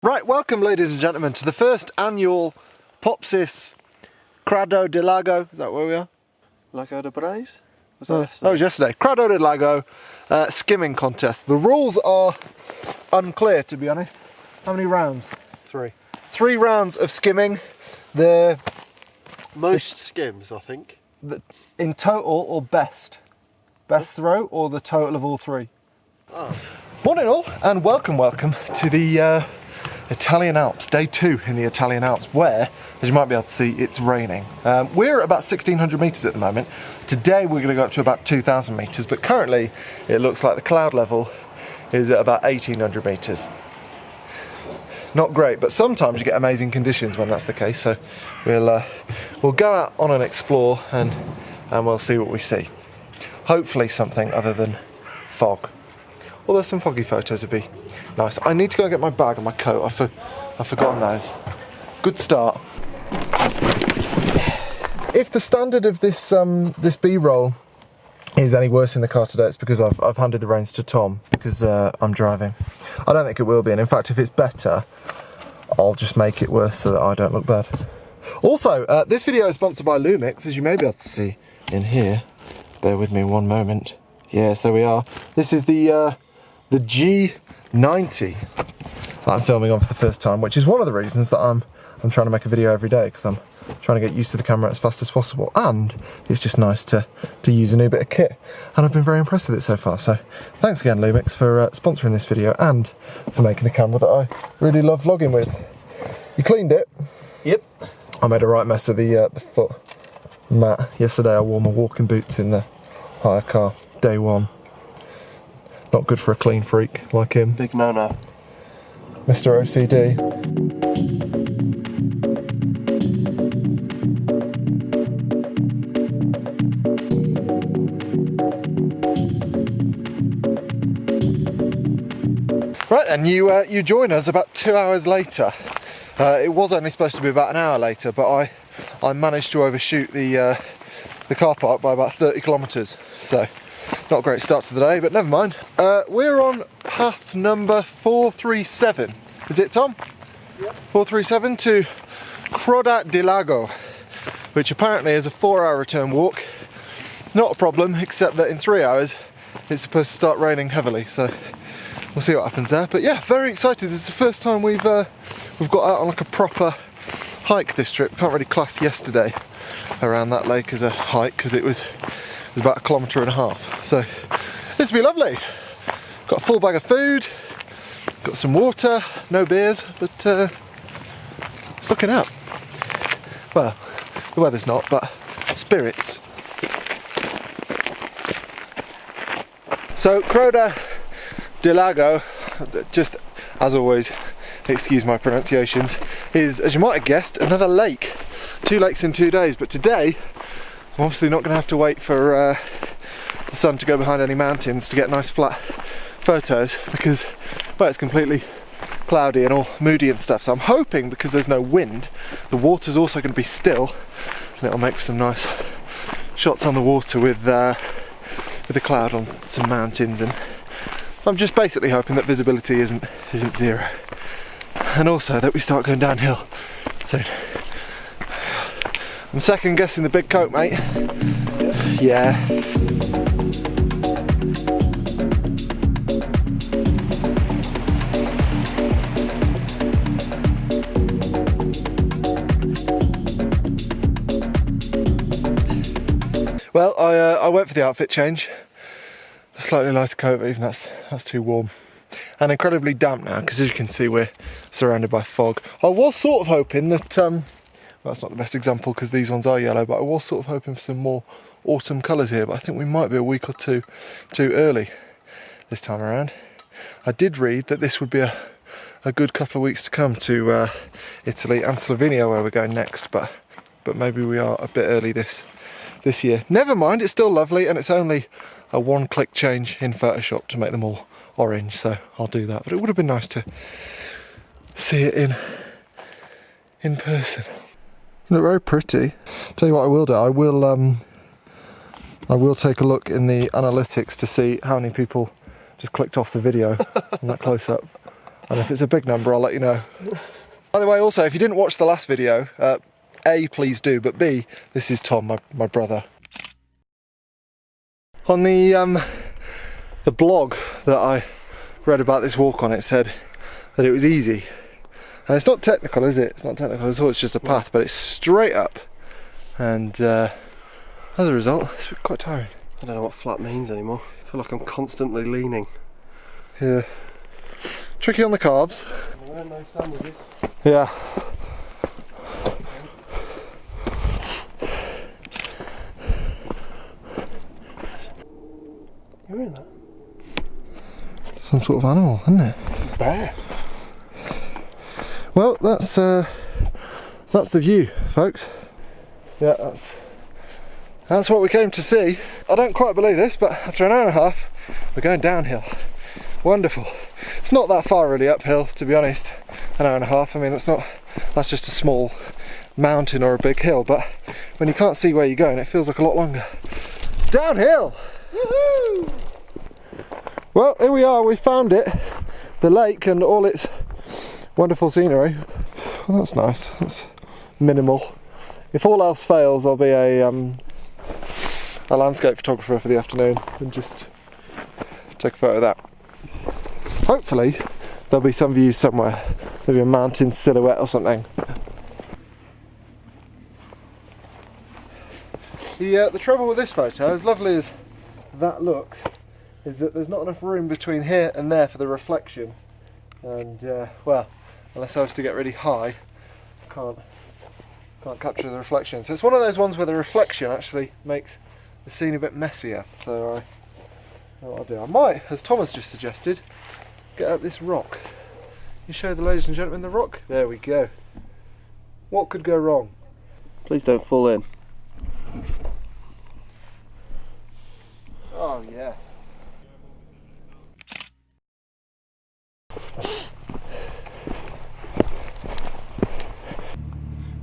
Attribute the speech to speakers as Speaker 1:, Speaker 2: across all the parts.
Speaker 1: Right, welcome ladies and gentlemen to the first annual Popsys Croda di Lago. Is that where we are?
Speaker 2: Lago de Braise?
Speaker 1: That was yesterday. Croda di Lago skimming contest. The rules are unclear, to be honest. How many rounds?
Speaker 2: 3.
Speaker 1: 3 rounds of skimming. The
Speaker 2: Most skims, I think.
Speaker 1: in total or best? Best throw or the total of all 3?
Speaker 2: Oh.
Speaker 1: Morning all, and welcome to the Italian Alps, day 2 in the Italian Alps, where, as you might be able to see, it's raining. We're at about 1,600 metres at the moment. Today we're going to go up to about 2,000 metres, but currently it looks like the cloud level is at about 1,800 metres. Not great, but sometimes you get amazing conditions when that's the case, so we'll go out on an explore and we'll see what we see. Hopefully something other than fog. Although some foggy photos would be nice. I need to go and get my bag and my coat. I've forgotten those. Good start. If the standard of this this B-roll is any worse in the car today, it's because I've handed the reins to Tom because I'm driving. I don't think it will be, and in fact, if it's better, I'll just make it worse so that I don't look bad. Also, this video is sponsored by Lumix, as you may be able to see in here. Bear with me one moment. Yes, there we are. This is the G90 that I'm filming on for the first time, which is one of the reasons that I'm trying to make a video every day, because I'm trying to get used to the camera as fast as possible, and it's just nice to use a new bit of kit, and I've been very impressed with it so far. So thanks again Lumix for sponsoring this video and for making a camera that I really love vlogging with. You cleaned it?
Speaker 2: Yep.
Speaker 1: I made a right mess of the foot mat. Yesterday I wore my walking boots in the hire car, day 1. Not good for a clean freak like him.
Speaker 2: Big no-no.
Speaker 1: Mr. OCD. Right then, you join us about 2 hours later. It was only supposed to be about an hour later, but I managed to overshoot the car park by about 30 kilometres. So not a great start to the day, but never mind. We're on path number 437. Is it, Tom? Yep. 437 to Croda di Lago, which apparently is a 4-hour return walk. Not a problem, except that in 3 hours it's supposed to start raining heavily, so we'll see what happens there. But yeah, very excited. This is the first time we've got out on like a proper hike this trip. Can't really class yesterday around that lake as a hike because it was about 1.5 kilometres. So this will be lovely. Got a full bag of food, got some water, no beers, but it's looking up. Well, the weather's not, but spirits. So Croda di Lago, just as always, excuse my pronunciations, is, as you might have guessed, another lake. 2 lakes in 2 days, but today I'm obviously not going to have to wait for the sun to go behind any mountains to get nice flat photos, because, well, it's completely cloudy and all moody and stuff. So I'm hoping, because there's no wind, the water's also going to be still, and it'll make for some nice shots on the water with the cloud on some mountains. And I'm just basically hoping that visibility isn't 0, and also that we start going downhill soon. I'm second guessing the big coat, mate. Yeah. Well, I went for the outfit change. A slightly lighter coat, but even that's too warm. And incredibly damp now, because as you can see, we're surrounded by fog. I was sort of hoping that, well, that's not the best example because these ones are yellow, but I was sort of hoping for some more autumn colours here, but I think we might be a week or two too early this time around. I did read that this would be a good couple of weeks to come to Italy and Slovenia, where we're going next, but maybe we are a bit early this year. Never mind, it's still lovely, and it's only a 1-click change in Photoshop to make them all orange, so I'll do that. But it would have been nice to see it in person. They're very pretty. Tell you what I will do, I will take a look in the analytics to see how many people just clicked off the video on that close-up. And if it's a big number, I'll let you know. By the way, also, if you didn't watch the last video, A, please do, but B, this is Tom, my brother. On the blog that I read about this walk on, it said that it was easy. And it's not technical, is it? It's not technical at all, it's just a path, but it's straight up. And as a result, it's quite tiring.
Speaker 2: I don't know what flat means anymore. I feel like I'm constantly leaning.
Speaker 1: Yeah. Tricky on the calves.
Speaker 2: There are no sandwiches.
Speaker 1: Yeah.
Speaker 2: You're in that?
Speaker 1: Some sort of animal, isn't it?
Speaker 2: Bear.
Speaker 1: Well, that's the view, folks. Yeah, that's what we came to see. I don't quite believe this, but after an hour and a half, we're going downhill. Wonderful. It's not that far really uphill, to be honest. An hour and a half. I mean, that's just a small mountain or a big hill, but when you can't see where you're going, it feels like a lot longer. Downhill! Woohoo! Well, here we are. We found it. The lake and all its wonderful scenery. Well, that's nice. That's minimal. If all else fails, I'll be a landscape photographer for the afternoon and just take a photo of that. Hopefully there'll be some views somewhere, maybe a mountain silhouette or something. The trouble with this photo, as lovely as that looks, is that there's not enough room between here and there for the reflection, and well, unless I was to get really high, I can't capture the reflection. So it's one of those ones where the reflection actually makes the scene a bit messier. So I know what I'll do. I might, as Thomas just suggested, get up this rock. You show the ladies and gentlemen the rock? There we go. What could go wrong?
Speaker 2: Please don't fall in.
Speaker 1: Oh yes.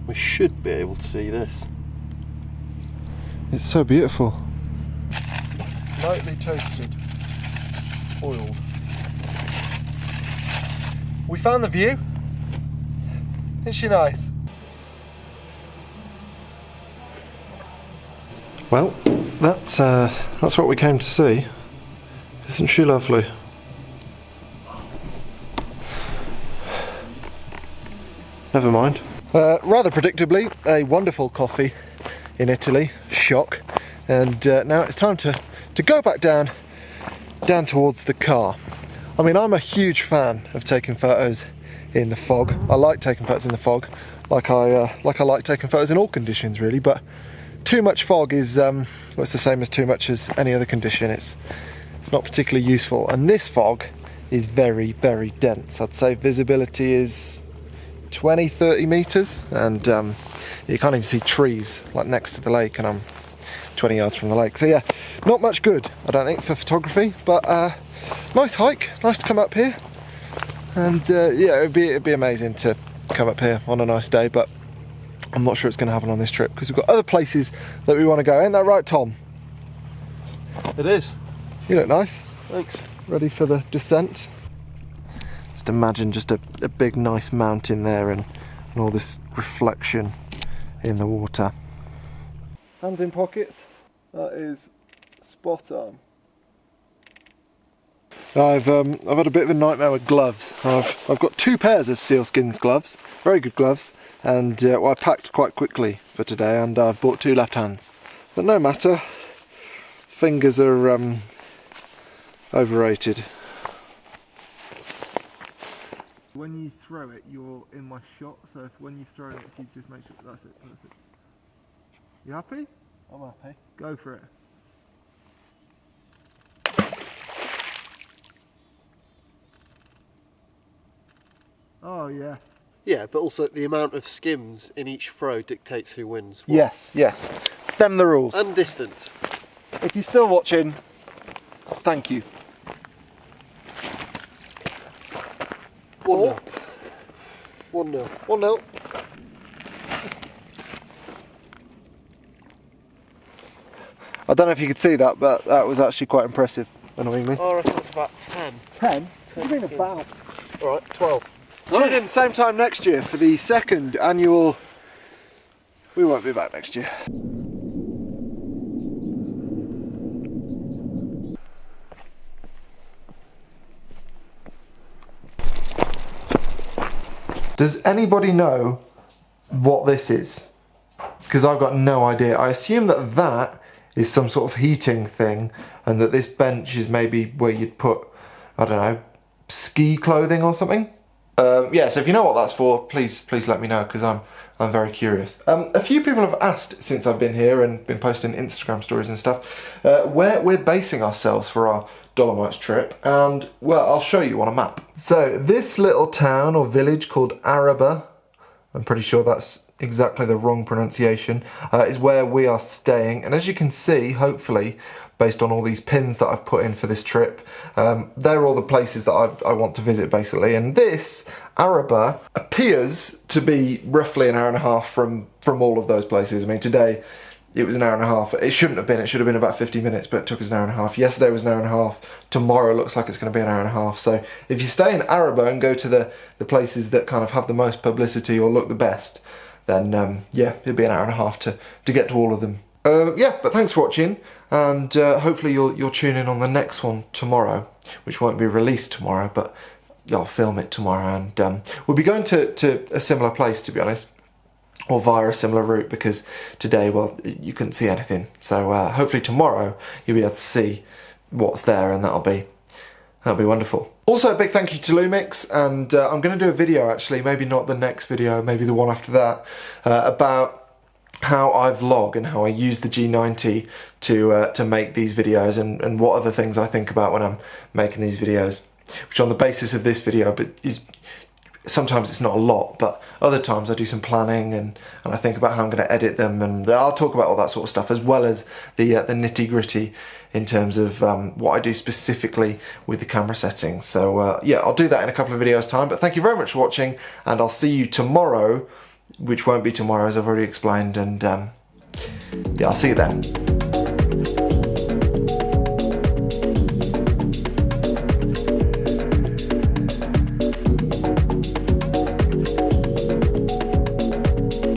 Speaker 2: We should be able to see this.
Speaker 1: It's so beautiful. Lightly toasted, oiled. We found the view. Isn't she nice? Well, that's what we came to see. Isn't she lovely? Never mind. Rather predictably, a wonderful coffee in Italy. Shock. And now it's time to go back down towards the car. I mean, I'm a huge fan of taking photos in the fog. I like taking photos in the fog, like I like taking photos in all conditions, really. But too much fog is well, it's the same as too much as any other condition. It's not particularly useful. And this fog is very, very dense. I'd say visibility is 20-30 meters, and you can't even see trees like next to the lake, and I'm 20 yards from the lake. So yeah, not much good, I don't think, for photography, but nice hike, nice to come up here, and yeah, it'd be amazing to come up here on a nice day, but I'm not sure it's going to happen on this trip because we've got other places that we want to go. Ain't that right, Tom?
Speaker 2: It is.
Speaker 1: You look nice.
Speaker 2: Thanks.
Speaker 1: Ready for the descent? Just imagine just a big nice mountain there and all this reflection in the water. Hands in pockets. That is spot on. I've had a bit of a nightmare with gloves. I've got 2 pairs of sealskin's gloves, very good gloves, and well, I packed quite quickly for today, and I've bought 2 left hands. But no matter, fingers are overrated. When you throw it, you're in my shot, so if when you throw it, if you just make sure that's it, perfect. You happy?
Speaker 2: I'm happy.
Speaker 1: Go for it. Oh yes.
Speaker 2: Yeah, but also the amount of skims in each throw dictates who wins. What?
Speaker 1: Yes, yes. Them the rules.
Speaker 2: And distance.
Speaker 1: If you're still watching, thank you.
Speaker 2: 1-0. 1-0.
Speaker 1: 1-0. I don't know if you could see that, but that was actually quite impressive, annoyingly.
Speaker 2: Oh, I reckon it's about 10.
Speaker 1: 10?
Speaker 2: What do you mean about? Alright, 12.
Speaker 1: Tune in same time next year for the second annual... We won't be back next year. Does anybody know what this is? Because I've got no idea. I assume that that is some sort of heating thing, and that this bench is maybe where you'd put, I don't know, ski clothing or something. Yeah, so if you know what that's for, please let me know, because I'm very curious. A few people have asked since I've been here and been posting Instagram stories and stuff, where we're basing ourselves for our Dolomites trip, and well, I'll show you on a map. So this little town or village called Araba, I'm pretty sure that's exactly the wrong pronunciation, is where we are staying, and as you can see, hopefully, based on all these pins that I've put in for this trip, they're all the places that I want to visit basically, and this Araba appears to be roughly an hour and a half from all of those places. I mean, today it was an hour and a half. It shouldn't have been. It should have been about 50 minutes, but it took us an hour and a half. Yesterday was an hour and a half. Tomorrow looks like it's going to be an hour and a half. So if you stay in Araba and go to the places that kind of have the most publicity or look the best, then yeah, it'll be an hour and a half to get to all of them. Yeah, but thanks for watching, and hopefully you'll tune in on the next one tomorrow, which won't be released tomorrow, but I'll film it tomorrow, and we'll be going to a similar place, to be honest, or via a similar route, because today, well, you couldn't see anything, so hopefully tomorrow you'll be able to see what's there, and that'll be wonderful. Also, a big thank you to Lumix, and I'm going to do a video actually, maybe not the next video, maybe the one after that, about how I vlog and how I use the G90 to make these videos, and what other things I think about when I'm making these videos, which on the basis of this video, but is sometimes it's not a lot, but other times I do some planning and I think about how I'm going to edit them, and I'll talk about all that sort of stuff, as well as the nitty-gritty in terms of what I do specifically with the camera settings. So yeah, I'll do that in a couple of videos time, but thank you very much for watching, and I'll see you tomorrow, which won't be tomorrow as I've already explained, and yeah, I'll see you then.